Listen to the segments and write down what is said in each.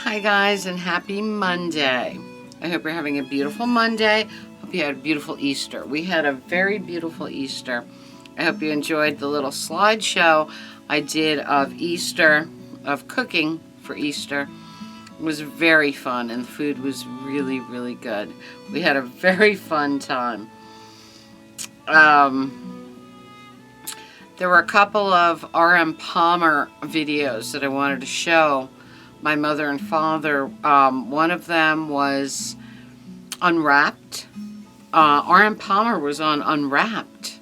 Hi guys, and happy Monday. I hope you're having a beautiful Monday. Hope you had a beautiful Easter. We had a very beautiful Easter. I hope you enjoyed the little slideshow I did of Easter, of cooking for Easter. It was very fun and the food was really, really good. We had a very fun time. There were a couple of R.M. Palmer videos that I wanted to show my mother and father. One of them was Unwrapped. R.M. Palmer was on Unwrapped,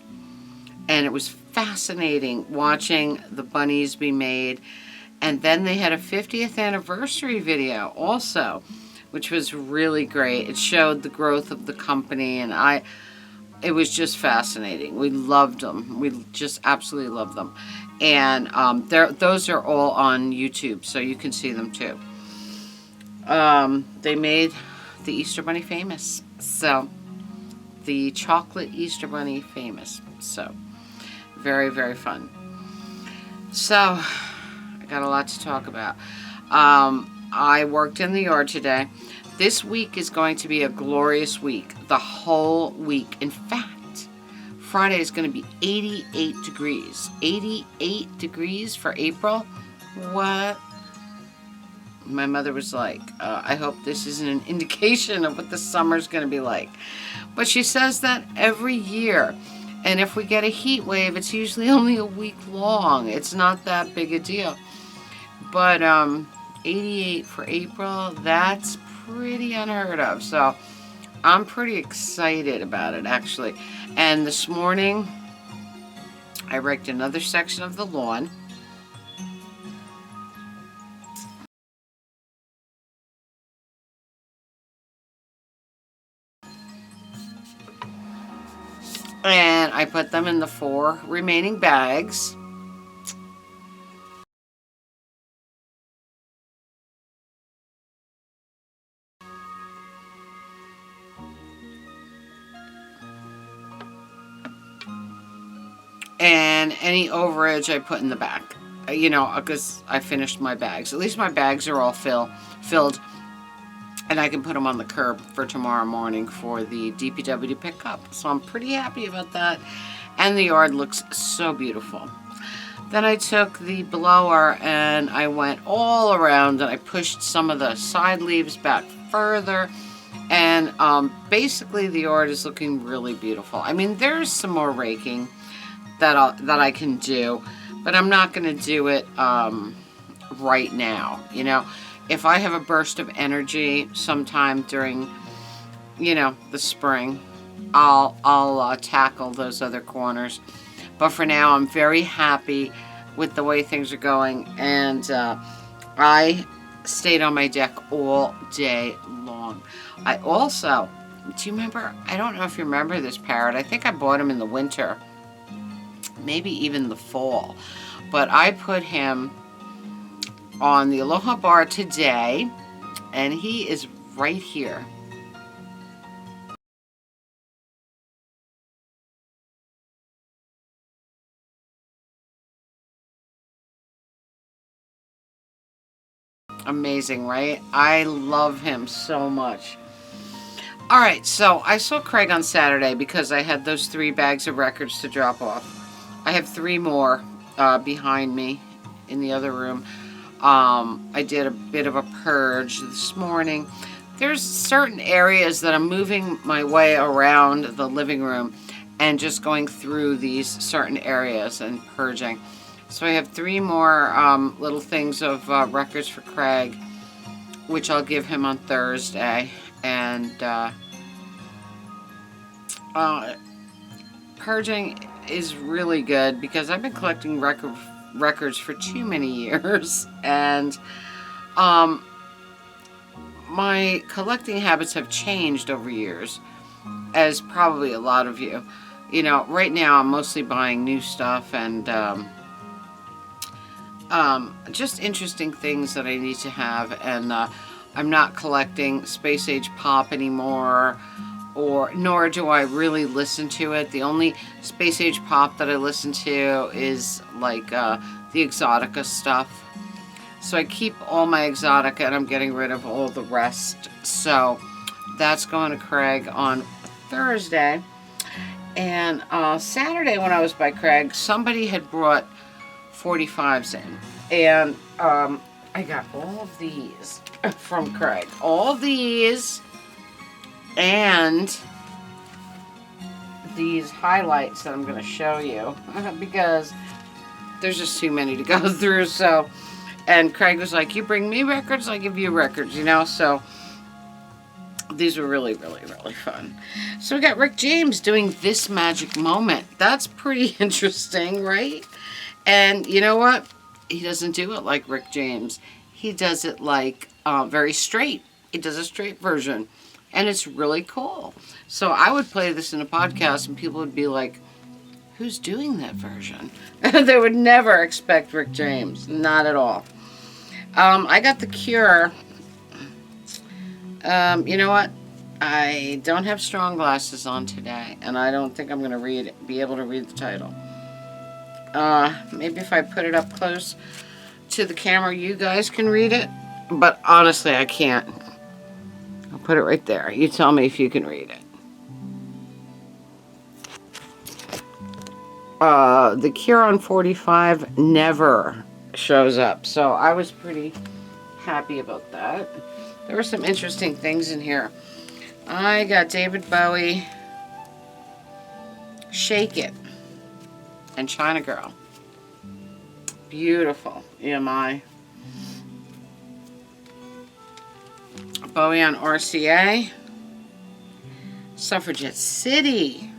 and it was fascinating watching the bunnies be made. And then they had a 50th anniversary video also, which was really great. It showed the growth of the company, and it was just fascinating. We loved them. We just absolutely loved them. And those are all on YouTube, so you can see them too. They made the Easter Bunny famous. So, the chocolate Easter Bunny famous. So, very, very fun. So, I got a lot to talk about. I worked in the yard today. This week is going to be a glorious week. The whole week. In fact, Friday is going to be 88 degrees. 88 degrees for April? What? My mother was like, I hope this isn't an indication of what the summer's going to be like. But she says that every year. And if we get a heat wave, it's usually only a week long. It's not that big a deal. But 88 for April, that's pretty unheard of. So I'm pretty excited about it, actually. And this morning, I raked another section of the lawn. And I put them in the 4 remaining bags. And any overage I put in the back, you know, because I finished my bags. At least my bags are all filled, and I can put them on the curb for tomorrow morning for the DPW to pick up. So I'm pretty happy about that, and the yard looks so beautiful. Then I took the blower and I went all around, and I pushed some of the side leaves back further. And basically the yard is looking really beautiful. I mean, there's some more raking that I can do, but I'm not going to do it right now. You know, if I have a burst of energy sometime during, you know, the spring, I'll tackle those other corners. But for now, I'm very happy with the way things are going, and I stayed on my deck all day long. I also, do you remember? I don't know if you remember this parrot. I think I bought him in the winter. Maybe even the fall, but I put him on the Aloha bar today, and he is right here. Amazing, right? I love him so much. All right, so I saw Craig on Saturday because I had those 3 bags of records to drop off. I have 3 more behind me in the other room. I did a bit of a purge this morning. There's certain areas that I'm moving my way around the living room and just going through these certain areas and purging. So I have 3 more little things of records for Craig, which I'll give him on Thursday. And purging is really good because I've been collecting records for too many years, and my collecting habits have changed over years, as probably a lot of you. You know, right now I'm mostly buying new stuff and just interesting things that I need to have, and I'm not collecting Space Age pop anymore, nor do I really listen to it. The only Space Age pop that I listen to is like the Exotica stuff. So I keep all my exotica and I'm getting rid of all the rest. So that's going to Craig on Thursday. And Saturday when I was by Craig, somebody had brought 45s in. And I got all of these from Craig. All these and these highlights that I'm going to show you because there's just too many to go through. So, and Craig was like, you bring me records, I give you records, you know. So these were really, really, really fun. So we got Rick James doing This Magic Moment. That's pretty interesting, right? And you know what? He doesn't do it like Rick James. He does it like very straight. He does a straight version. And it's really cool. So I would play this in a podcast and people would be like, who's doing that version? They would never expect Rick James. Not at all. I got The Cure. You know what? I don't have strong glasses on today. And I don't think I'm going to be able to read the title. Maybe if I put it up close to the camera, you guys can read it. But honestly, I can't. I'll put it right there. You tell me if you can read it. The Cure on 45 never shows up. So I was pretty happy about that. There were some interesting things in here. I got David Bowie, Shake It, and China Girl. Beautiful. EMI. Bowie on RCA. Suffragette City.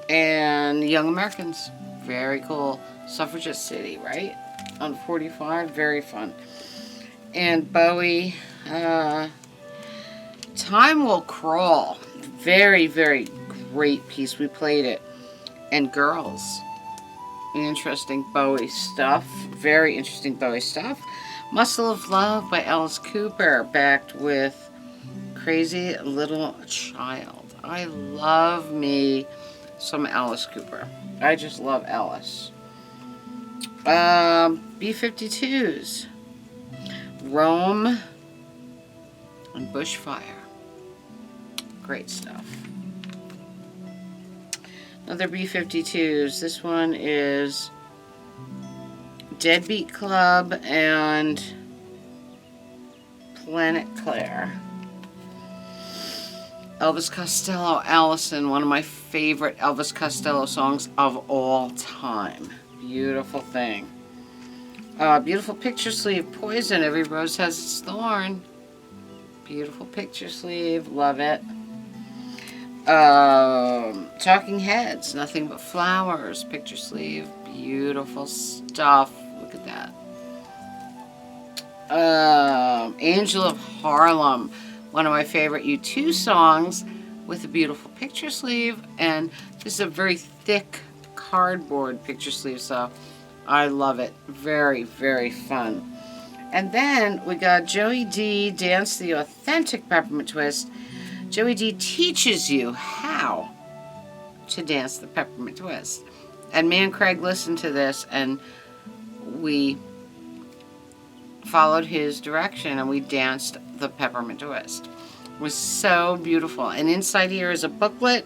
And Young Americans. Very cool. Suffragette City, right? On 45. Very fun. And Bowie. Time Will Crawl. Very, very great piece. We played it. And Girls. Interesting Bowie stuff. Very interesting Bowie stuff. Muscle of Love by Alice Cooper, backed with Crazy Little Child. I love me some Alice Cooper. I just love Alice. B-52s. Rome and Bushfire. Great stuff. Another B-52s. This one is Deadbeat Club and Planet Claire. Elvis Costello, Allison, one of my favorite Elvis Costello songs of all time. Beautiful thing. Beautiful picture sleeve, Poison, Every Rose Has Its Thorn. Beautiful picture sleeve, love it. Talking Heads, Nothing But Flowers, picture sleeve, beautiful stuff. Look at that. Angel of Harlem, one of my favorite U2 songs with a beautiful picture sleeve. And this is a very thick cardboard picture sleeve, so I love it. Very, very fun. And then we got Joey D, Dance the Authentic Peppermint Twist. Joey D teaches you how to dance the peppermint twist. And me and Craig listened to this and we followed his direction and we danced the peppermint twist. It was so beautiful. And inside here is a booklet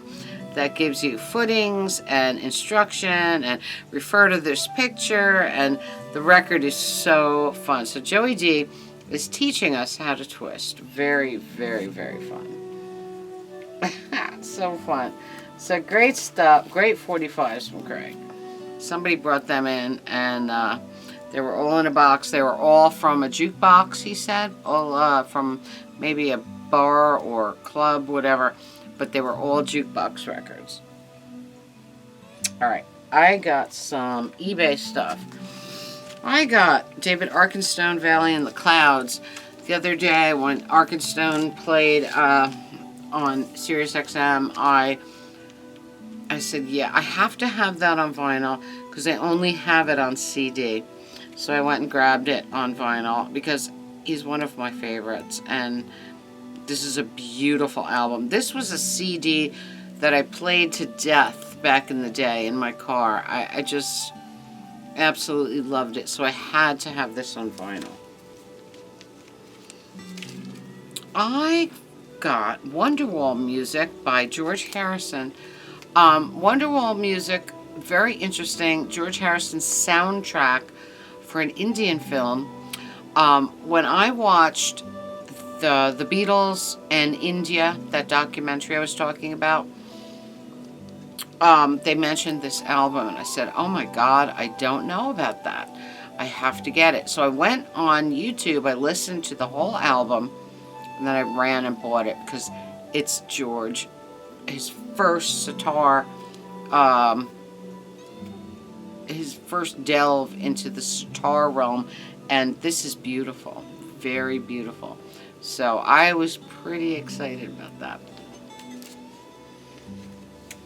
that gives you footings and instruction and refer to this picture, and the record is so fun. So Joey D is teaching us how to twist. Very, very, very fun. So fun. So great stuff. Great 45s from Craig. Somebody brought them in and they were all in a box. They were all from a jukebox, he said. All from maybe a bar or club, whatever. But they were all jukebox records. Alright. I got some eBay stuff. I got David Arkenstone, Valley in the Clouds. The other day when Arkenstone played on SiriusXM, I said, yeah, I have to have that on vinyl because I only have it on CD. So I went and grabbed it on vinyl because he's one of my favorites. And this is a beautiful album. This was a CD that I played to death back in the day in my car. Absolutely loved it. So I had to have this on vinyl. I got Wonderwall music by George Harrison. Wonderwall music, very interesting. George Harrison's soundtrack for an Indian film. When I watched the Beatles and India, that documentary I was talking about, they mentioned this album, and I said, oh my God, I don't know about that. I have to get it. So I went on YouTube, I listened to the whole album, and then I ran and bought it because it's George, his first sitar, his first delve into the sitar realm, and this is beautiful, very beautiful. So I was pretty excited about that.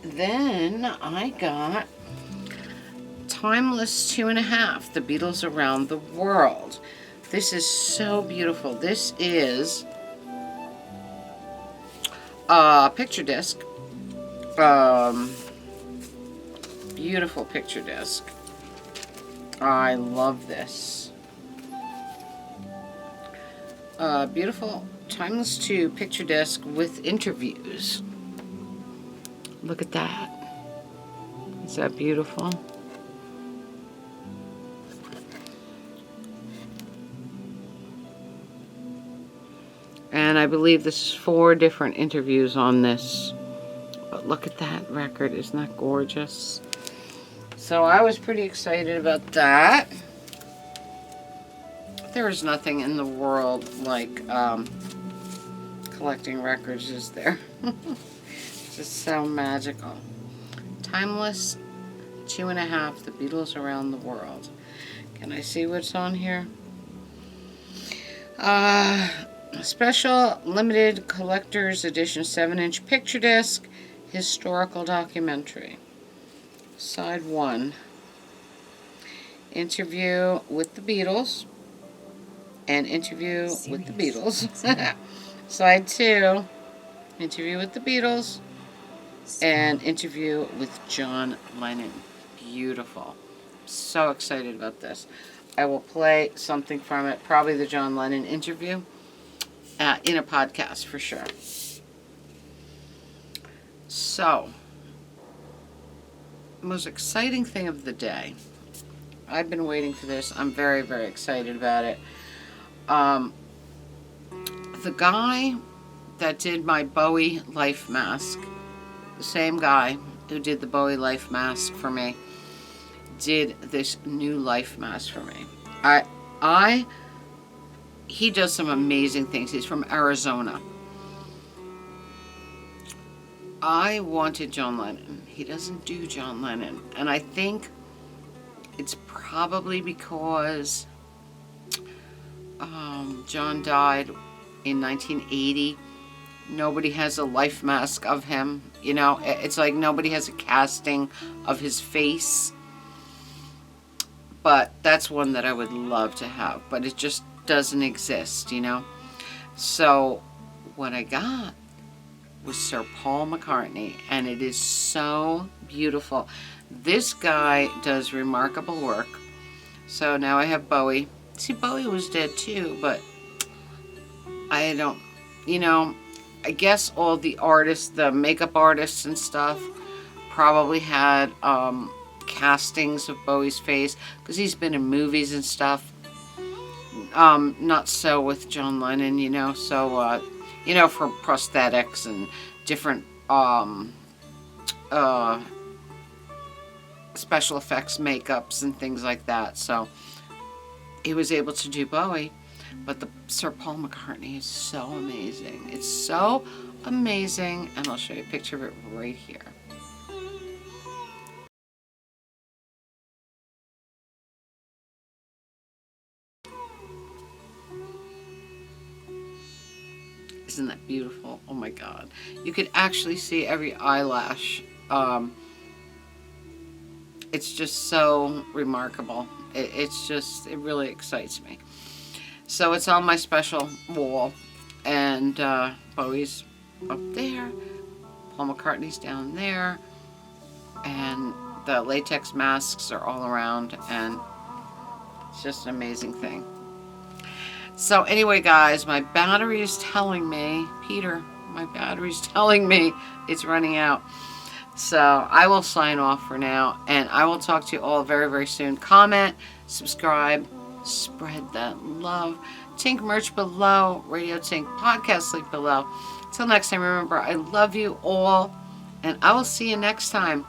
Then I got Timeless 2.5, The Beatles Around the World. This is so beautiful. This is a picture disc. Beautiful picture disc. I love this. Beautiful Timeless 2 picture disc with interviews. Look at that. Is that beautiful? And I believe this is 4 different interviews on this. But look at that record. Isn't that gorgeous? So I was pretty excited about that. There is nothing in the world like collecting records, is there? It's just so magical. Timeless 2.5, The Beatles Around the World. Can I see what's on here? Special limited collector's edition 7-inch picture disc, historical documentary. Side 1. Interview with the Beatles. And interview with the Beatles. Side 2. Interview with the Beatles. And interview with John Lennon. Beautiful. So excited about this. I will play something from it, probably the John Lennon interview, in a podcast for sure. So, most exciting thing of the day. I've been waiting for this. I'm very, very excited about it. The guy that did my Bowie life mask, the same guy who did the Bowie life mask for me, did this new life mask for me. He does some amazing things. He's from Arizona. I wanted John Lennon. He doesn't do John Lennon. And I think it's probably because John died in 1980. Nobody has a life mask of him. You know, it's like nobody has a casting of his face. But that's one that I would love to have. But it just doesn't exist, you know. So what I got was Sir Paul McCartney. And it is so beautiful. This guy does remarkable work. So now I have Bowie. See, Bowie was dead too, but I don't, you know, I guess all the artists, the makeup artists and stuff, probably had castings of Bowie's face because he's been in movies and stuff. Not so with John Lennon, you know. So, you know, for prosthetics and different special effects makeups and things like that. So he was able to do Bowie. But the Sir Paul McCartney is so amazing. It's so amazing. And I'll show you a picture of it right here. Isn't that beautiful? Oh my God. You could actually see every eyelash. It's just so remarkable. It really excites me. So it's on my special wall, and Bowie's up there, Paul McCartney's down there, and The latex masks are all around, and it's just an amazing thing. So anyway, guys, my battery is telling me, Peter, my battery's telling me it's running out. So I will sign off for now, and I will talk to you all very, very soon. Comment, subscribe, spread that love. Tink merch below, Radio Tink podcast link below. Until next time, remember, I love you all, and I will see you next time.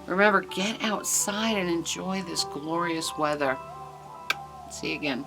Remember, get outside and enjoy this glorious weather. See you again.